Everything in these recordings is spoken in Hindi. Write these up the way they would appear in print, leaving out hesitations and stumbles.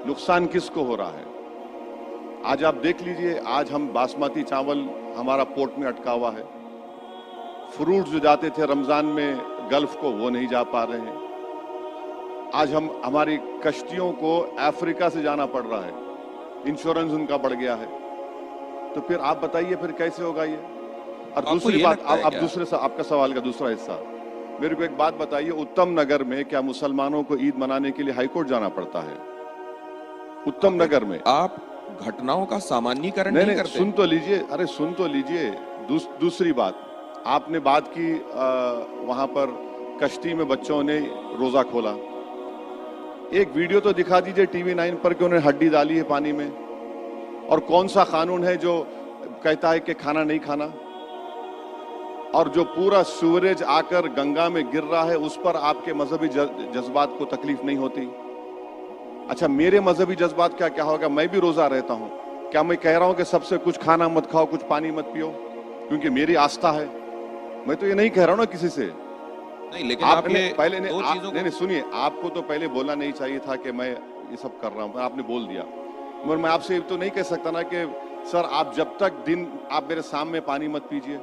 नुकसान किसको हो रहा है? आज आप देख लीजिए, आज हम बासमती चावल हमारा पोर्ट में अटका हुआ है। फ्रूट जो जाते थे रमजान में गल्फ को, वो नहीं जा पा रहे हैं। आज हमारी कश्तियों को अफ्रीका से जाना पड़ रहा है, इंश्योरेंस उनका बढ़ गया है। तो फिर आप बताइए फिर कैसे होगा ये? और दूसरी बात, आपका सवाल का दूसरा हिस्सा, मेरे को एक बात बताइए, उत्तम नगर में क्या मुसलमानों को ईद मनाने के लिए हाईकोर्ट जाना पड़ता है? उत्तम नगर में आप घटनाओं का सामान्यीकरण नहीं करते। सुन तो लीजिए, अरे सुन तो लीजिए। दूसरी बात, आपने बात की वहां पर कश्ती में बच्चों ने रोजा खोला। एक वीडियो तो दिखा दीजिए टीवी 9 पर कि उन्होंने हड्डी डाली है पानी में। और कौन सा कानून है जो कहता है कि खाना नहीं खाना? और जो पूरा सूरज आकर गंगा में गिर रहा है उस पर आपके मजहबी जज्बात को तकलीफ नहीं होती? अच्छा, मेरे मजहबी जज्बात क्या होगा? मैं भी रोजा रहता हूं। क्या मैं कह रहा हूं कि सबसे कुछ खाना मत खाओ, कुछ पानी मत पियो, क्योंकि मेरी आस्था है? मैं तो ये नहीं कह रहा हूं ना किसी से। नहीं, लेकिन आपने पहले नहीं, सुनिए, आपको तो पहले बोलना नहीं चाहिए था कि मैं ये सब कर रहा हूं, आपने बोल दिया। मगर मैं आपसे तो नहीं कह सकता ना कि सर आप जब तक दिन आप मेरे सामने पानी मत पीजिए।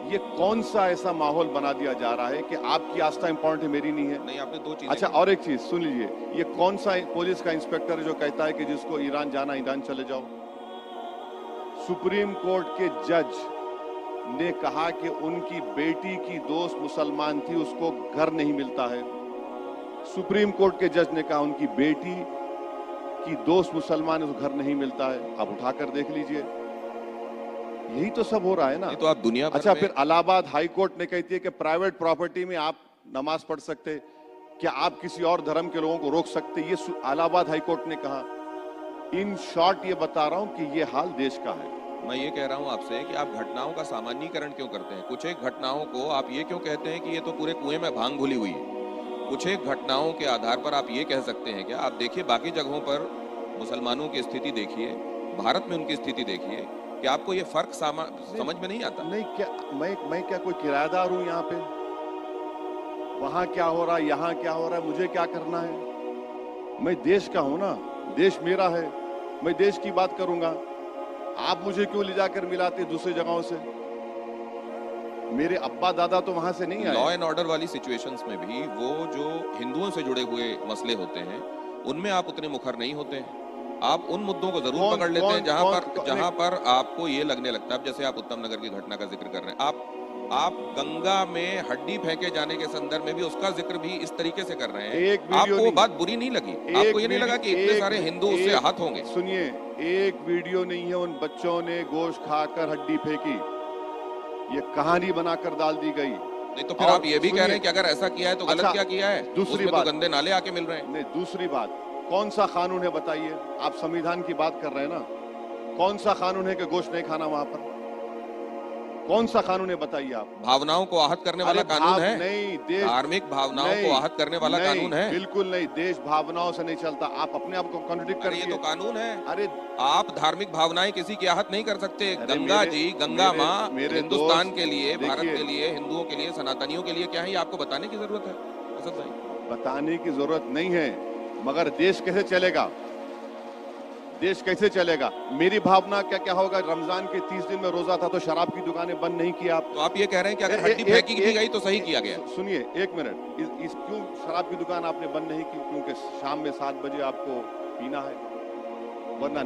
ये कौन सा ऐसा माहौल बना दिया जा रहा है कि आपकी आस्था इंपॉर्टेंट है, मेरी नहीं है? नहीं, आपने दो चीजें। अच्छा, और एक चीज सुन लीजिए, ये कौन सा पुलिस का इंस्पेक्टर है जो कहता है कि जिसको ईरान जाना ईरान चले जाओ? सुप्रीम कोर्ट के जज ने कहा कि उनकी बेटी की दोस्त मुसलमान थी, उसको घर नहीं मिलता है। सुप्रीम कोर्ट के जज ने कहा उनकी बेटी की दोस्त मुसलमान है, उसको घर नहीं मिलता है। आप उठाकर देख लीजिए, यही तो सब हो रहा है ना। तो आप दुनिया भर अच्छा, में... फिर इलाहाबाद हाई कोर्ट ने कहती है कि प्राइवेट प्रॉपर्टी में आप नमाज पढ़ सकते, क्या आप किसी और धर्म के लोगों को रोक सकते? ये इलाहाबाद हाई कोर्ट ने कहा। इन शॉर्ट ये बता रहा हूं कि ये हाल देश का है। मैं ये कह रहा हूं आपसे कि आप घटनाओं का सामान्यीकरण क्यों करते हैं? कुछ एक घटनाओं को आप ये क्यों कहते हैं कि ये तो पूरे कुएं में भांग घुली हुई है? कुछ एक घटनाओं के आधार पर आप ये कह सकते हैं क्या? आप देखिए, बाकी जगहों पर मुसलमानों की स्थिति देखिए, भारत में उनकी स्थिति देखिए, कि आपको ये फर्क समझ में नहीं आता? नहीं, क्या मैं क्या कोई किराएदार हूं यहाँ पे? वहां क्या हो रहा है, यहाँ क्या हो रहा है, मुझे क्या करना है? मैं देश का हूं ना, देश मेरा है, मैं देश की बात करूंगा। आप मुझे क्यों ले जाकर मिलाते दूसरी जगहों से? मेरे अब्बा दादा तो वहां से नहीं आए। लॉ एंड ऑर्डर वाली सिचुएशंस में भी वो जो हिंदुओं से जुड़े हुए मसले होते हैं उनमें आप उतने मुखर नहीं होते हैं। आप उन मुद्दों को जरूर पकड़ लेते हैं जहां पर आपको ये लगने लगता है। जैसे आप उत्तम नगर की घटना का जिक्र कर रहे हैं, आप गंगा में हड्डी फेंके जाने के संदर्भ में भी उसका जिक्र भी इस तरीके से कर रहे हैं। आपको वो बात बुरी नहीं लगी? आपको ये नहीं लगा कि इतने सारे हिंदू उससे आहत होंगे? सुनिए, एक वीडियो नहीं है, उन बच्चों ने गोश्त खाकर हड्डी फेंकी, ये कहानी बनाकर डाल दी गई। नहीं तो फिर आप ये भी कह रहे हैं कि अगर ऐसा किया है तो गलत क्या किया है? दूसरी बात, तो गंदे नाले आके मिल रहे हैं। नहीं, दूसरी बात, कौन सा कानून है बताइए? आप संविधान की बात कर रहे हैं ना, कौन सा कानून है कि गोश्त नहीं खाना वहां पर? कौन सा कानून है बताइए आप? भावनाओं को आहत करने वाला कानून है? नहीं, धार्मिक भावनाओं को आहत करने वाला कानून है? बिल्कुल नहीं, देश भावनाओं से नहीं चलता। आप अपने आप को कॉन्ट्रडिक्ट कर रहे हैं। ये तो कानून है। अरे, आप धार्मिक भावनाएं किसी की आहत नहीं कर सकते। गंगा जी, गंगा माँ हिंदुस्तान के लिए, भारत के लिए, हिंदुओं के लिए, सनातनियों के लिए क्या है, आपको बताने की जरूरत है? असद भाई, बताने की जरूरत नहीं है, मगर देश कैसे चलेगा? देश कैसे चलेगा? मेरी भावना क्या होगा? रमजान के 30 दिन में रोजा था तो शराब की दुकानें बंद नहीं किया। तो आप ये कह रहे हैं कि अगर हड्डी फेंकी गई तो सही किया गया? सुनिए एक मिनट, क्यों शराब की दुकान आपने बंद नहीं की? क्योंकि शाम में 7 बजे आपको पीना है, वरना